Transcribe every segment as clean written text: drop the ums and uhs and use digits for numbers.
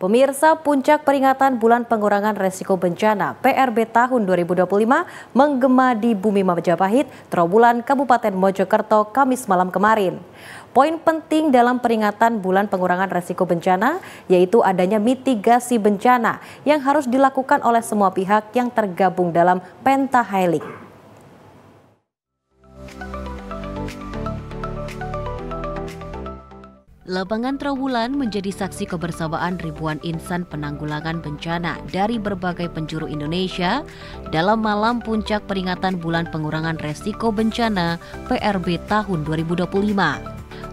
Pemirsa, puncak peringatan Bulan Pengurangan Resiko Bencana PRB tahun 2025 menggema di Bumi Majapahit, Trowulan, Kabupaten Mojokerto, Kamis malam kemarin. Poin penting dalam peringatan Bulan Pengurangan Resiko Bencana yaitu adanya mitigasi bencana yang harus dilakukan oleh semua pihak yang tergabung dalam Pentahelix. Lapangan Trowulan menjadi saksi kebersamaan ribuan insan penanggulangan bencana dari berbagai penjuru Indonesia dalam malam puncak peringatan Bulan Pengurangan Resiko Bencana PRB tahun 2025.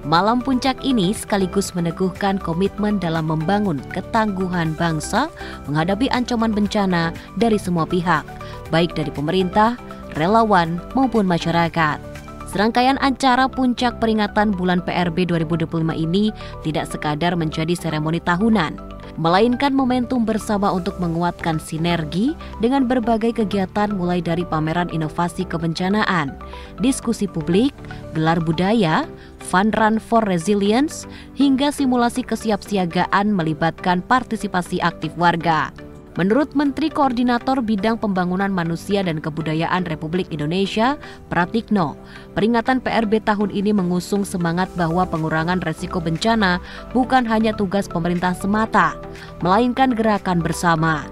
Malam puncak ini sekaligus meneguhkan komitmen dalam membangun ketangguhan bangsa menghadapi ancaman bencana dari semua pihak, baik dari pemerintah, relawan maupun masyarakat. Serangkaian acara puncak peringatan bulan PRB 2025 ini tidak sekadar menjadi seremoni tahunan, melainkan momentum bersama untuk menguatkan sinergi dengan berbagai kegiatan mulai dari pameran inovasi kebencanaan, diskusi publik, gelar budaya, fun run for resilience, hingga simulasi kesiapsiagaan melibatkan partisipasi aktif warga. Menurut Menteri Koordinator Bidang Pembangunan Manusia dan Kebudayaan Republik Indonesia, Pratikno, peringatan PRB tahun ini mengusung semangat bahwa pengurangan resiko bencana bukan hanya tugas pemerintah semata, melainkan gerakan bersama.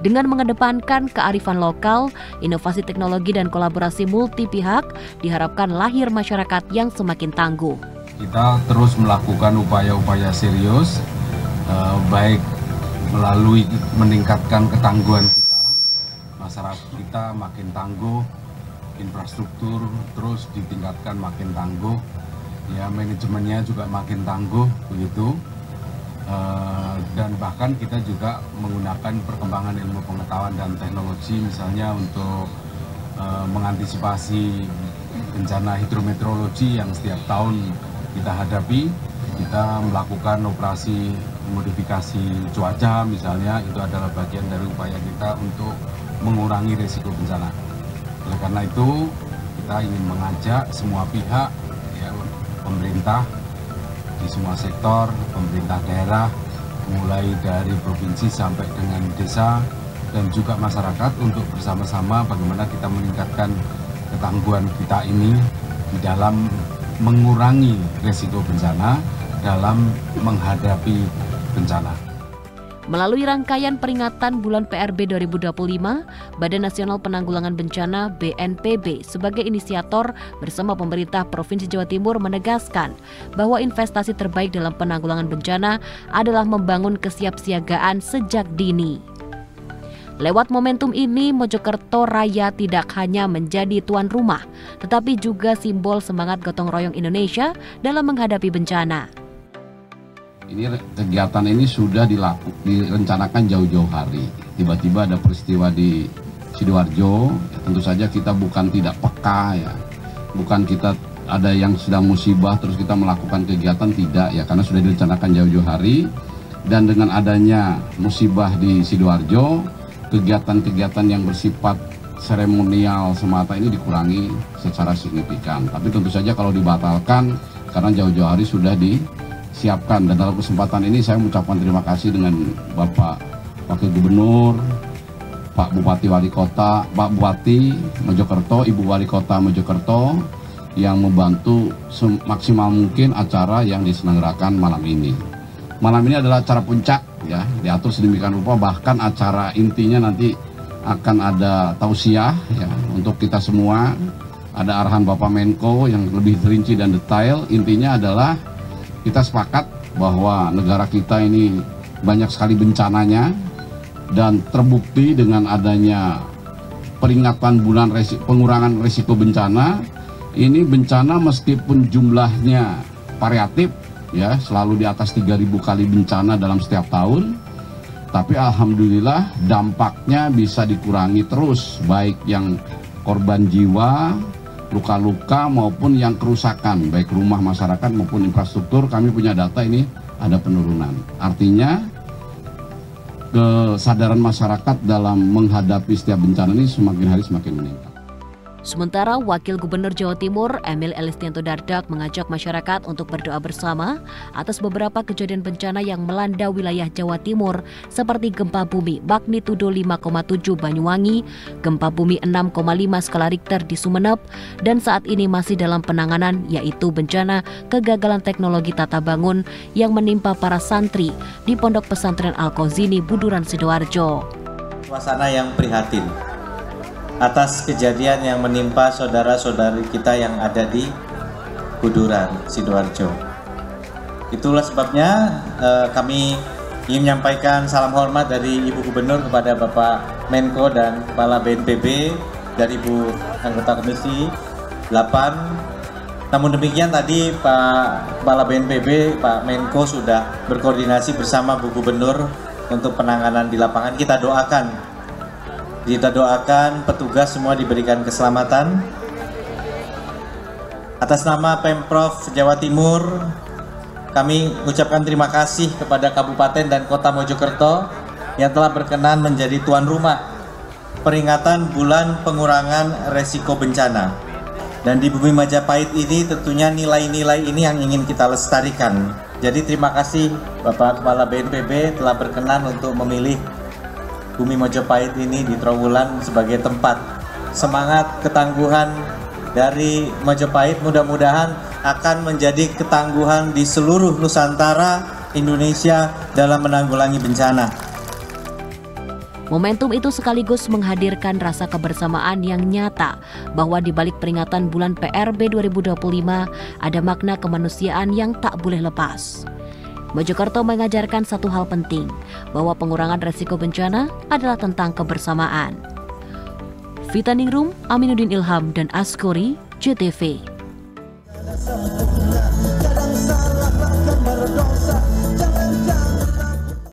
Dengan mengedepankan kearifan lokal, inovasi teknologi dan kolaborasi multi pihak, diharapkan lahir masyarakat yang semakin tangguh. Kita terus melakukan upaya-upaya serius, baik melalui meningkatkan ketangguhan kita, masyarakat kita makin tangguh, infrastruktur terus ditingkatkan makin tangguh, ya manajemennya juga makin tangguh begitu, dan bahkan kita juga menggunakan perkembangan ilmu pengetahuan dan teknologi misalnya untuk mengantisipasi bencana hidrometeorologi yang setiap tahun kita hadapi. Kita melakukan operasi modifikasi cuaca misalnya, itu adalah bagian dari upaya kita untuk mengurangi risiko bencana. Oleh karena itu kita ingin mengajak semua pihak, ya, pemerintah di semua sektor, pemerintah daerah, mulai dari provinsi sampai dengan desa, dan juga masyarakat untuk bersama-sama bagaimana kita meningkatkan ketangguhan kita ini di dalam mengurangi risiko bencana dalam menghadapi bencana. Melalui rangkaian peringatan bulan PRB 2025, Badan Nasional Penanggulangan Bencana BNPB sebagai inisiator bersama pemerintah Provinsi Jawa Timur menegaskan bahwa investasi terbaik dalam penanggulangan bencana adalah membangun kesiapsiagaan sejak dini. Lewat momentum ini, Mojokerto Raya tidak hanya menjadi tuan rumah, tetapi juga simbol semangat gotong royong Indonesia dalam menghadapi bencana. Ini kegiatan ini sudah direncanakan jauh-jauh hari. Tiba-tiba ada peristiwa di Sidoarjo, ya, tentu saja kita bukan tidak peka, ya, bukan kita ada yang sedang musibah terus kita melakukan kegiatan, tidak, ya, karena sudah direncanakan jauh-jauh hari. Dan dengan adanya musibah di Sidoarjo, kegiatan-kegiatan yang bersifat seremonial semata ini dikurangi secara signifikan. Tapi tentu saja kalau dibatalkan karena jauh-jauh hari sudah disiapkan. Dan dalam kesempatan ini saya mengucapkan terima kasih dengan Bapak Wakil Gubernur, Pak Bupati Wali Kota, Pak Bupati Mojokerto, Ibu Wali Kota Mojokerto yang membantu semaksimal mungkin acara yang diselenggarakan malam ini. Malam ini adalah acara puncak, ya, diatur sedemikian rupa, bahkan acara intinya nanti akan ada tausiah, ya, untuk kita semua. Ada arahan Bapak Menko yang lebih rinci dan detail. Intinya adalah kita sepakat bahwa negara kita ini banyak sekali bencananya, dan terbukti dengan adanya peringatan bulan pengurangan risiko bencana, ini bencana meskipun jumlahnya variatif, ya, selalu di atas 3.000 kali bencana dalam setiap tahun, tapi alhamdulillah dampaknya bisa dikurangi terus, baik yang korban jiwa, luka-luka maupun yang kerusakan, baik rumah masyarakat maupun infrastruktur. Kami punya data ini ada penurunan. Artinya kesadaran masyarakat dalam menghadapi setiap bencana ini semakin hari semakin meningkat. Sementara Wakil Gubernur Jawa Timur Emil Elistianto Dardak mengajak masyarakat untuk berdoa bersama atas beberapa kejadian bencana yang melanda wilayah Jawa Timur seperti gempa bumi magnitudo 5,7 Banyuwangi, gempa bumi 6,5 skala Richter di Sumeneb, dan saat ini masih dalam penanganan yaitu bencana kegagalan teknologi tata bangun yang menimpa para santri di Pondok Pesantren Al-Qauzini Buduran Sidoarjo. Suasana yang prihatin atas kejadian yang menimpa saudara-saudari kita yang ada di Buduran Sidoarjo. Itulah sebabnya kami ingin menyampaikan salam hormat dari Ibu Gubernur kepada Bapak Menko dan Kepala BNPB, dari Ibu Anggota Komisi 8. Namun demikian tadi Pak Kepala BNPB, Pak Menko sudah berkoordinasi bersama Bu Gubernur untuk penanganan di lapangan. Kita doakan petugas semua diberikan keselamatan. Atas nama Pemprov Jawa Timur, kami ucapkan terima kasih kepada Kabupaten dan Kota Mojokerto yang telah berkenan menjadi tuan rumah peringatan Bulan Pengurangan Resiko Bencana. Dan di Bumi Majapahit ini tentunya nilai-nilai ini yang ingin kita lestarikan. Jadi terima kasih Bapak Kepala BNPB telah berkenan untuk memilih Bumi Majapahit ini di Trawulan sebagai tempat. Semangat ketangguhan dari Majapahit mudah-mudahan akan menjadi ketangguhan di seluruh Nusantara Indonesia dalam menanggulangi bencana. Momentum itu sekaligus menghadirkan rasa kebersamaan yang nyata bahwa di balik peringatan bulan PRB 2025 ada makna kemanusiaan yang tak boleh lepas. Mojokerto mengajarkan satu hal penting, bahwa pengurangan resiko bencana adalah tentang kebersamaan. Vita Ningrum, Aminuddin Ilham, dan Askori, JTV.